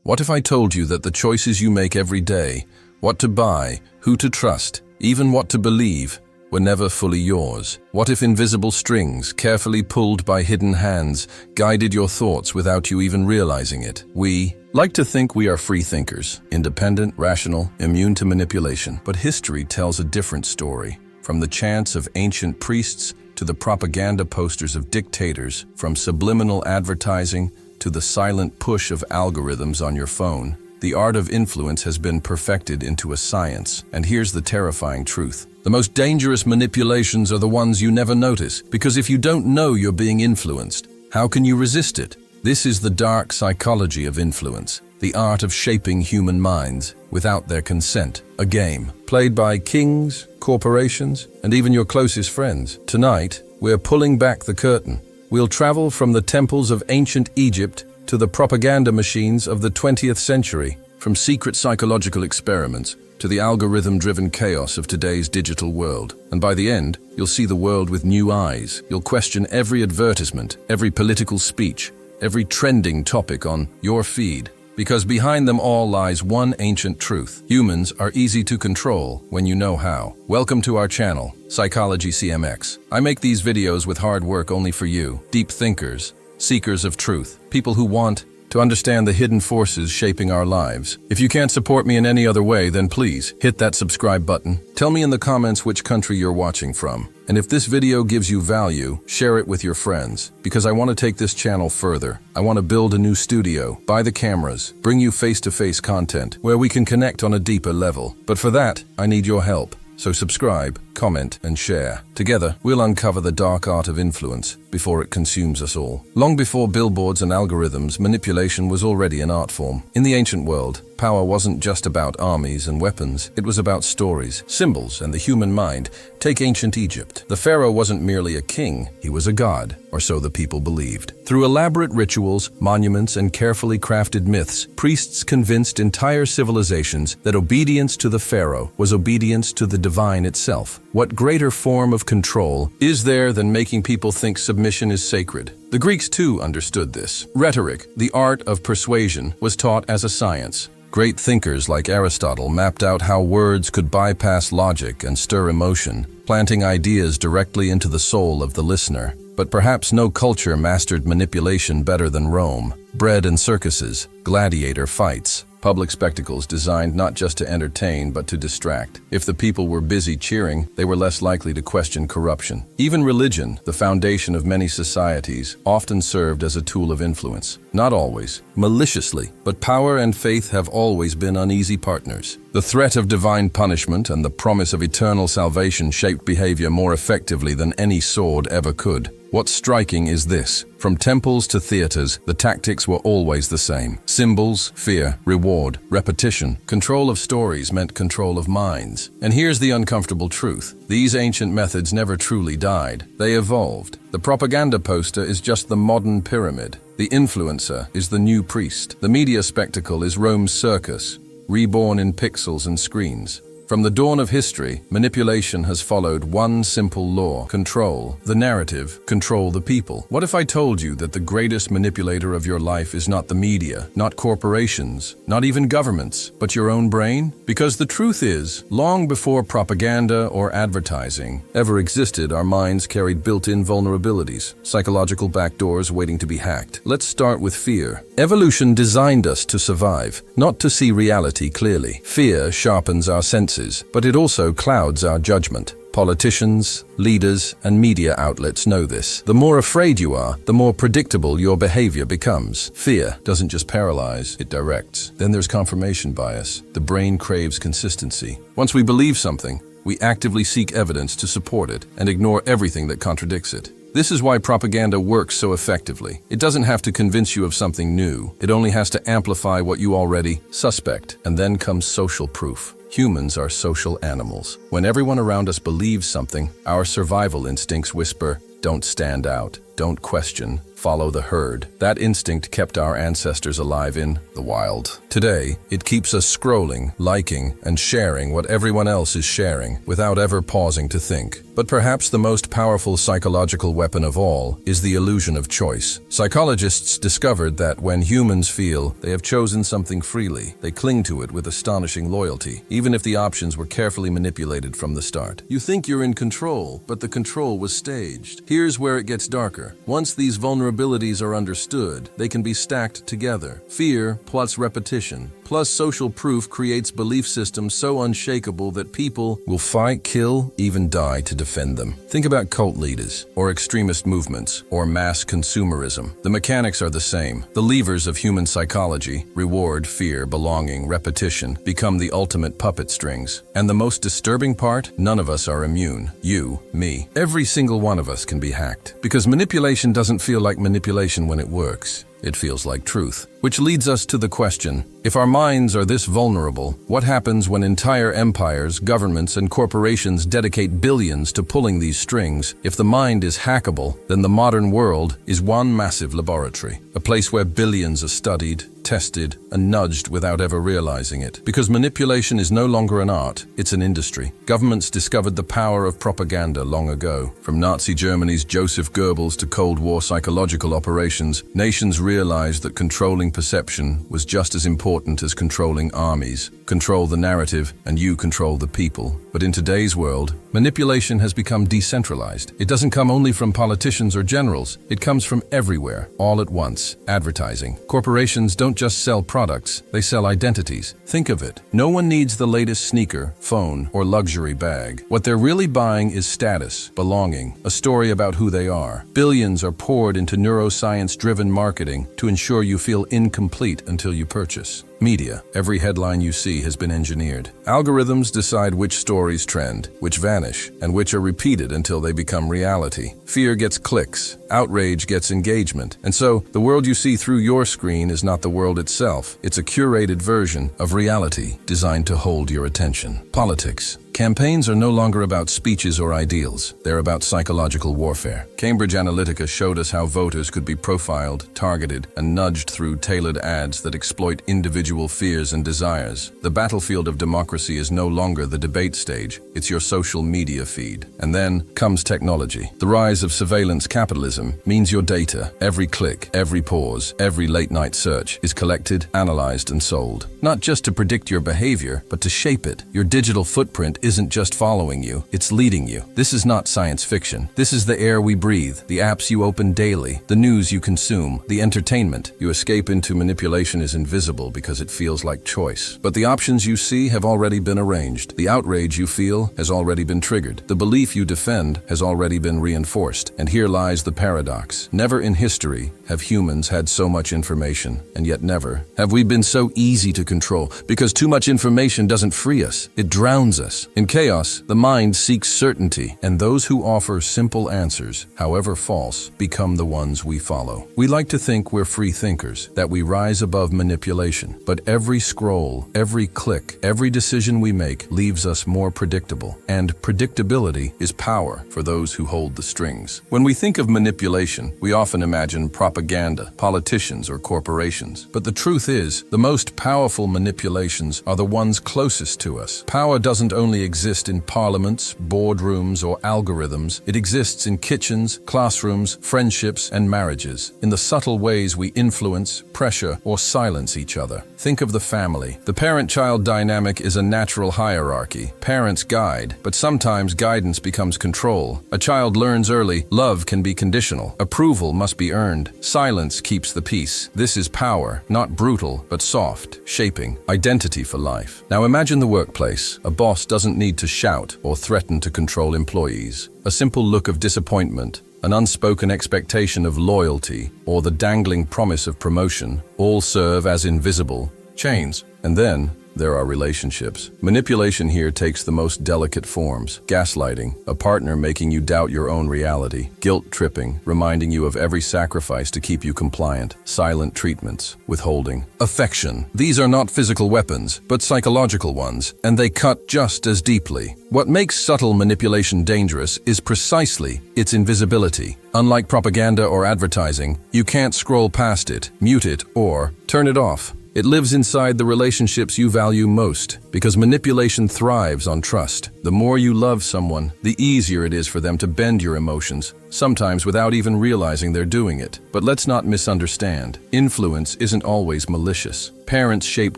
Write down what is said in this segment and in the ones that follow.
What if I told you that the choices you make every day, what to buy, who to trust, even what to believe, were never fully yours? What if invisible strings, carefully pulled by hidden hands, guided your thoughts without you even realizing it? We like to think we are free thinkers, independent, rational, immune to manipulation. But history tells a different story. From the chants of ancient priests to the propaganda posters of dictators, from subliminal advertising to the silent push of algorithms on your phone, the art of influence has been perfected into a science. And here's the terrifying truth. The most dangerous manipulations are the ones you never notice, because if you don't know you're being influenced, how can you resist it? This is the dark psychology of influence, the art of shaping human minds without their consent. A game played by kings, corporations, and even your closest friends. Tonight, we're pulling back the curtain. We'll travel from the temples of ancient Egypt to the propaganda machines of the 20th century, from secret psychological experiments to the algorithm-driven chaos of today's digital world. And by the end, you'll see the world with new eyes. You'll question every advertisement, every political speech, every trending topic on your feed. Because behind them all lies one ancient truth. Humans are easy to control when you know how. Welcome to our channel, Psychology CMX. I make these videos with hard work only for you, deep thinkers, seekers of truth, people who want to understand the hidden forces shaping our lives. If you can't support me in any other way, then please hit that subscribe button. Tell me in the comments which country you're watching from. And if this video gives you value, share it with your friends, because I want to take this channel further. I want to build a new studio, buy the cameras, bring you face-to-face content where we can connect on a deeper level. But for that, I need your help. So subscribe, comment, and share. Together, we'll uncover the dark art of influence before it consumes us all. Long before billboards and algorithms, manipulation was already an art form. In the ancient world, power wasn't just about armies and weapons. It was about stories, symbols, and the human mind. Take ancient Egypt. The pharaoh wasn't merely a king, he was a god, or so the people believed. Through elaborate rituals, monuments, and carefully crafted myths, priests convinced entire civilizations that obedience to the pharaoh was obedience to the divine itself. What greater form of control is there than making people think submission is sacred? The Greeks too understood this. Rhetoric, the art of persuasion, was taught as a science. Great thinkers like Aristotle mapped out how words could bypass logic and stir emotion, planting ideas directly into the soul of the listener. But perhaps no culture mastered manipulation better than Rome. Bread and circuses, gladiator fights, public spectacles designed not just to entertain but to distract. If the people were busy cheering, they were less likely to question corruption. Even religion, the foundation of many societies, often served as a tool of influence. Not always, maliciously, but power and faith have always been uneasy partners. The threat of divine punishment and the promise of eternal salvation shaped behavior more effectively than any sword ever could. What's striking is this. From temples to theaters, the tactics were always the same. Symbols, fear, reward, repetition. Control of stories meant control of minds. And here's the uncomfortable truth. These ancient methods never truly died. They evolved. The propaganda poster is just the modern pyramid. The influencer is the new priest. The media spectacle is Rome's circus, reborn in pixels and screens. From the dawn of history, manipulation has followed one simple law: control the narrative, control the people. What if I told you that the greatest manipulator of your life is not the media, not corporations, not even governments, but your own brain? Because the truth is, long before propaganda or advertising ever existed, our minds carried built-in vulnerabilities, psychological backdoors waiting to be hacked. Let's start with fear. Evolution designed us to survive, not to see reality clearly. Fear sharpens our senses, but it also clouds our judgment. Politicians, leaders, and media outlets know this. The more afraid you are, the more predictable your behavior becomes. Fear doesn't just paralyze, it directs. Then there's confirmation bias. The brain craves consistency. Once we believe something, we actively seek evidence to support it and ignore everything that contradicts it. This is why propaganda works so effectively. It doesn't have to convince you of something new. It only has to amplify what you already suspect. And then comes social proof. Humans are social animals. When everyone around us believes something, our survival instincts whisper, "Don't stand out, don't question, follow the herd. That instinct kept our ancestors alive in the wild. Today, it keeps us scrolling, liking, and sharing what everyone else is sharing without ever pausing to think. But perhaps the most powerful psychological weapon of all is the illusion of choice. Psychologists discovered that when humans feel they have chosen something freely, they cling to it with astonishing loyalty, even if the options were carefully manipulated from the start. You think you're in control, but the control was staged. Here's where it gets darker. Once these vulnerabilities are understood, they can be stacked together. Fear plus repetition plus social proof creates belief systems so unshakable that people will fight, kill, even die to defend them. Think about cult leaders, or extremist movements, or mass consumerism. The mechanics are the same. The levers of human psychology, reward, fear, belonging, repetition, become the ultimate puppet strings. And the most disturbing part? None of us are immune. You, me. Every single one of us can be hacked. Because manipulation doesn't feel like manipulation when it works. It feels like truth. Which leads us to the question, if our minds are this vulnerable, what happens when entire empires, governments, and corporations dedicate billions to pulling these strings? If the mind is hackable, then the modern world is one massive laboratory, a place where billions are studied, tested, and nudged without ever realizing it. Because manipulation is no longer an art, it's an industry. Governments discovered the power of propaganda long ago. From Nazi Germany's Joseph Goebbels to Cold War psychological operations, nations realized that controlling perception was just as important as controlling armies. Control the narrative, and you control the people. But in today's world, manipulation has become decentralized. It doesn't come only from politicians or generals. It comes from everywhere, all at once. Advertising. Corporations don't just sell products, they sell identities. Think of it. No one needs the latest sneaker, phone, or luxury bag. What they're really buying is status, belonging, a story about who they are. Billions are poured into neuroscience-driven marketing to ensure you feel incomplete until you purchase. Media. Every headline you see has been engineered. Algorithms decide which stories trend, which vanish, and which are repeated until they become reality. Fear gets clicks, outrage gets engagement, and so the world you see through your screen is not the world itself. It's a curated version of reality designed to hold your attention. Politics. Campaigns are no longer about speeches or ideals. They're about psychological warfare. Cambridge Analytica showed us how voters could be profiled, targeted, and nudged through tailored ads that exploit individual fears and desires. The battlefield of democracy is no longer the debate stage. It's your social media feed. And then comes technology. The rise of surveillance capitalism means your data, every click, every pause, every late-night search, is collected, analyzed, and sold. Not just to predict your behavior, but to shape it. Your digital footprint isn't just following you, it's leading you. This is not science fiction. This is the air we breathe, the apps you open daily, the news you consume, the entertainment you escape into. Manipulation is invisible because it feels like choice. But the options you see have already been arranged. The outrage you feel has already been triggered. The belief you defend has already been reinforced. And here lies the paradox. Never in history have humans had so much information, and yet never have we been so easy to control, because too much information doesn't free us, it drowns us. In chaos, the mind seeks certainty, and those who offer simple answers, however false, become the ones we follow. We like to think we're free thinkers, that we rise above manipulation, but every scroll, every click, every decision we make leaves us more predictable, and predictability is power for those who hold the strings. When we think of manipulation, we often imagine propaganda, politicians, or corporations. But the truth is, the most powerful manipulations are the ones closest to us. Power doesn't only exist in parliaments, boardrooms, or algorithms. It exists in kitchens, classrooms, friendships, and marriages, in the subtle ways we influence, pressure, or silence each other. Think of the family. The parent-child dynamic is a natural hierarchy. Parents guide, but sometimes guidance becomes control. A child learns early, love can be conditional. Approval must be earned. Silence keeps the peace. This is power, not brutal, but soft, shaping identity for life. Now imagine the workplace. A boss doesn't need to shout or threaten to control employees. A simple look of disappointment, an unspoken expectation of loyalty, or the dangling promise of promotion all serve as invisible chains. And then there are relationships. Manipulation here takes the most delicate forms. Gaslighting, a partner making you doubt your own reality. Guilt-tripping, reminding you of every sacrifice to keep you compliant. Silent treatments, withholding. Affection. These are not physical weapons, but psychological ones, and they cut just as deeply. What makes subtle manipulation dangerous is precisely its invisibility. Unlike propaganda or advertising, you can't scroll past it, mute it, or turn it off. It lives inside the relationships you value most, because manipulation thrives on trust. The more you love someone, the easier it is for them to bend your emotions, sometimes without even realizing they're doing it. But let's not misunderstand. Influence isn't always malicious. Parents shape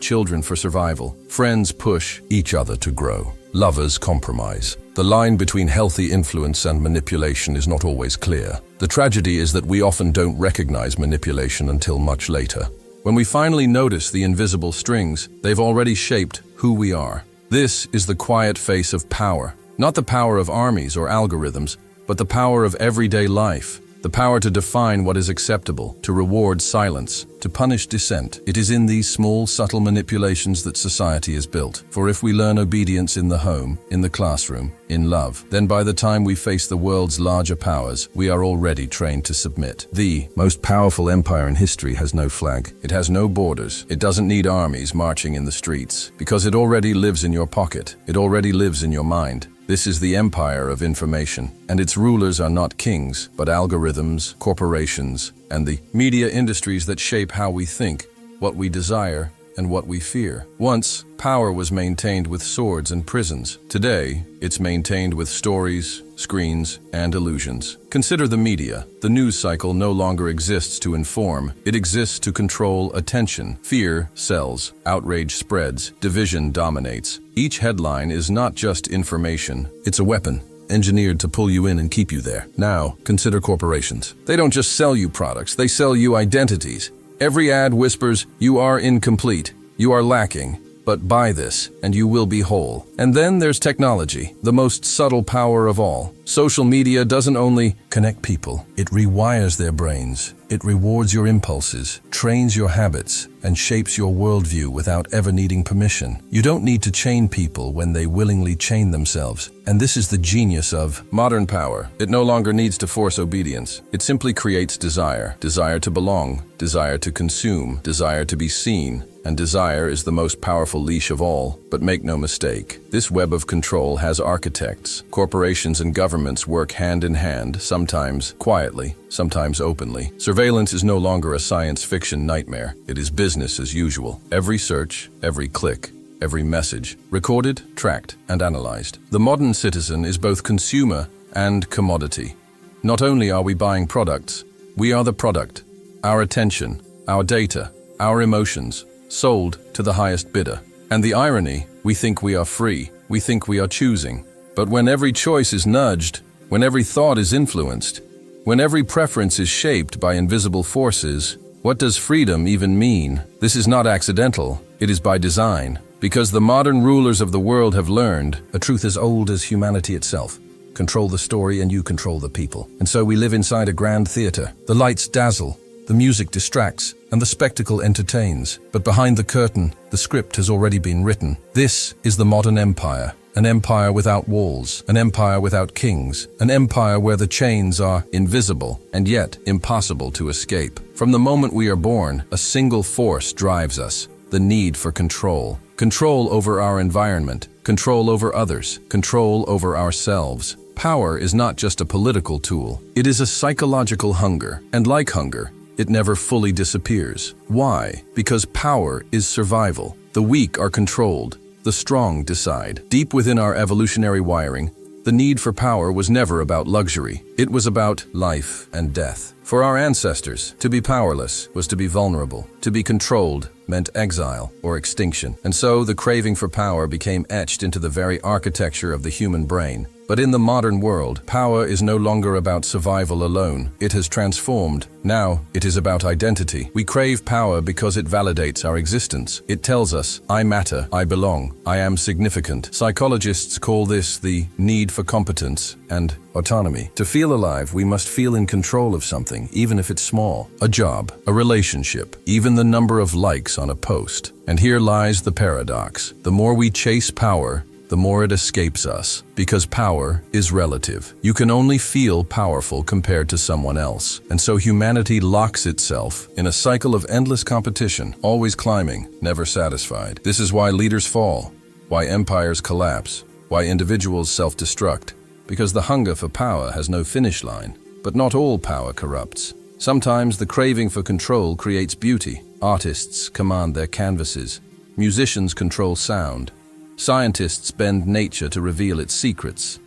children for survival. Friends push each other to grow. Lovers compromise. The line between healthy influence and manipulation is not always clear. The tragedy is that we often don't recognize manipulation until much later. When we finally notice the invisible strings, they've already shaped who we are. This is the quiet face of power. Not the power of armies or algorithms, but the power of everyday life. The power to define what is acceptable, to reward silence, to punish dissent. It is in these small, subtle manipulations that society is built. For if we learn obedience in the home, in the classroom, in love, then by the time we face the world's larger powers, we are already trained to submit. The most powerful empire in history has no flag. It has no borders. It doesn't need armies marching in the streets, because it already lives in your pocket. It already lives in your mind. This is the empire of information, and its rulers are not kings, but algorithms, corporations, and the media industries that shape how we think, what we desire, and what we fear. Once, power was maintained with swords and prisons. Today, it's maintained with stories, screens, and illusions. Consider the media. The news cycle no longer exists to inform. It exists to control attention. Fear sells, outrage spreads, division dominates. Each headline is not just information, it's a weapon, engineered to pull you in and keep you there. Now, consider corporations. They don't just sell you products, they sell you identities. Every ad whispers, you are incomplete, you are lacking, but buy this and you will be whole. And then there's technology, the most subtle power of all. Social media doesn't only connect people, it rewires their brains. It rewards your impulses, trains your habits, and shapes your worldview without ever needing permission. You don't need to chain people when they willingly chain themselves. And this is the genius of modern power. It no longer needs to force obedience. It simply creates desire. Desire to belong, desire to consume, desire to be seen. And desire is the most powerful leash of all. But make no mistake, this web of control has architects. Corporations and governments work hand in hand, sometimes quietly, sometimes openly. Surveillance is no longer a science fiction nightmare. It is business as usual. Every search, every click, every message, recorded, tracked, and analyzed. The modern citizen is both consumer and commodity. Not only are we buying products, we are the product. Our attention, our data, our emotions, sold to the highest bidder. And the irony, we think we are free, we think we are choosing. But when every choice is nudged, when every thought is influenced, when every preference is shaped by invisible forces, what does freedom even mean? This is not accidental, it is by design. Because the modern rulers of the world have learned a truth as old as humanity itself. Control the story and you control the people. And so we live inside a grand theater. The lights dazzle, the music distracts, and the spectacle entertains. But behind the curtain, the script has already been written. This is the modern empire. An empire without walls, an empire without kings, an empire where the chains are invisible and yet impossible to escape. From the moment we are born, a single force drives us, the need for control. Control over our environment, control over others, control over ourselves. Power is not just a political tool, it is a psychological hunger, and like hunger, it never fully disappears. Why? Because power is survival. The weak are controlled. The strong decide. Deep within our evolutionary wiring, the need for power was never about luxury. It was about life and death. For our ancestors, to be powerless was to be vulnerable. To be controlled meant exile or extinction. And so the craving for power became etched into the very architecture of the human brain. But in the modern world, power is no longer about survival alone. It has transformed. Now, it is about identity. We crave power because it validates our existence. It tells us, I matter, I belong, I am significant. Psychologists call this the need for competence and autonomy. To feel alive, we must feel in control of something, even if it's small. A job, a relationship, even the number of likes on a post. And here lies the paradox. The more we chase power, the more it escapes us, because power is relative. You can only feel powerful compared to someone else. And so humanity locks itself in a cycle of endless competition, always climbing, never satisfied. This is why leaders fall, why empires collapse, why individuals self-destruct, because the hunger for power has no finish line. But not all power corrupts. Sometimes the craving for control creates beauty. Artists command their canvases. Musicians control sound. Scientists bend nature to reveal its secrets.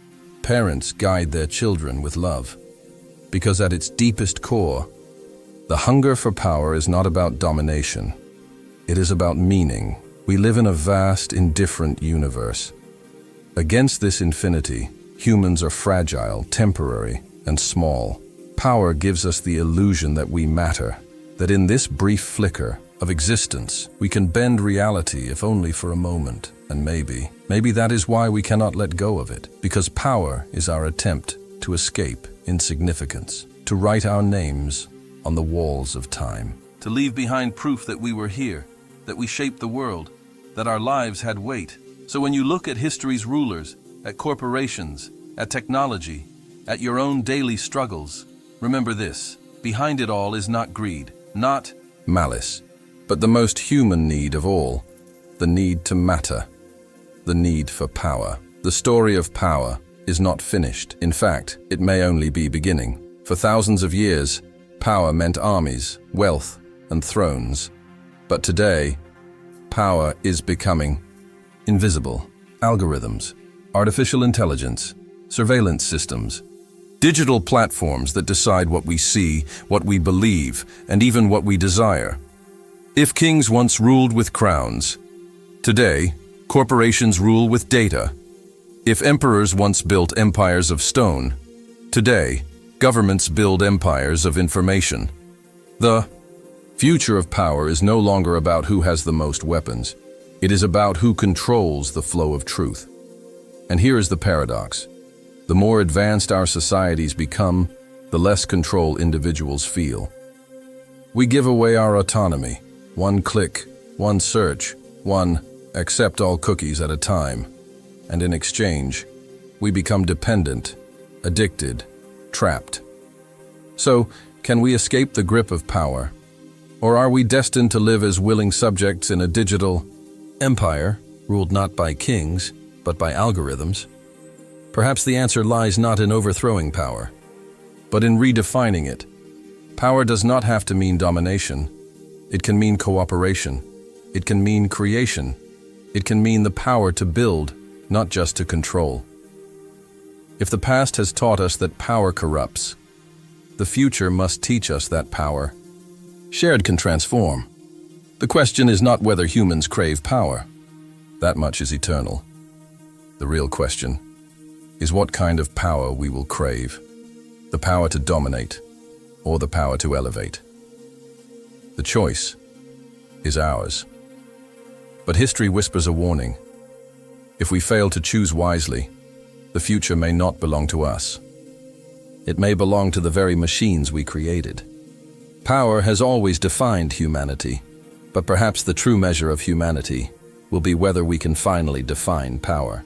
Parents guide their children with love. Because at its deepest core, the hunger for power is not about domination. It is about meaning. We live in a vast, indifferent universe. Against this infinity, humans are fragile, temporary, and small. Power gives us the illusion that we matter, that in this brief flicker of existence, we can bend reality if only for a moment. And maybe that is why we cannot let go of it, because power is our attempt to escape insignificance, to write our names on the walls of time, to leave behind proof that we were here, that we shaped the world, that our lives had weight. So when you look at history's rulers, at corporations, at technology, at your own daily struggles, remember this: behind it all is not greed, not malice, but the most human need of all, the need to matter. The need for power. The story of power is not finished. In fact, it may only be beginning. For thousands of years, power meant armies, wealth, and thrones. But today, power is becoming invisible. Algorithms, artificial intelligence, surveillance systems, digital platforms that decide what we see, what we believe, and even what we desire. If kings once ruled with crowns, today, corporations rule with data. If emperors once built empires of stone, today, governments build empires of information. The future of power is no longer about who has the most weapons. It is about who controls the flow of truth. And here is the paradox. The more advanced our societies become, the less control individuals feel. We give away our autonomy. One click, one search, one accept all cookies at a time, and in exchange, we become dependent, addicted, trapped. So, can we escape the grip of power? Or are we destined to live as willing subjects in a digital empire, ruled not by kings, but by algorithms? Perhaps the answer lies not in overthrowing power, but in redefining it. Power does not have to mean domination. It can mean cooperation. It can mean creation. It can mean the power to build, not just to control. If the past has taught us that power corrupts, the future must teach us that power, shared, can transform. The question is not whether humans crave power. That much is eternal. The real question is what kind of power we will crave. The power to dominate, or the power to elevate. The choice is ours. But history whispers a warning. If we fail to choose wisely, the future may not belong to us. It may belong to the very machines we created. Power has always defined humanity, but perhaps the true measure of humanity will be whether we can finally define power.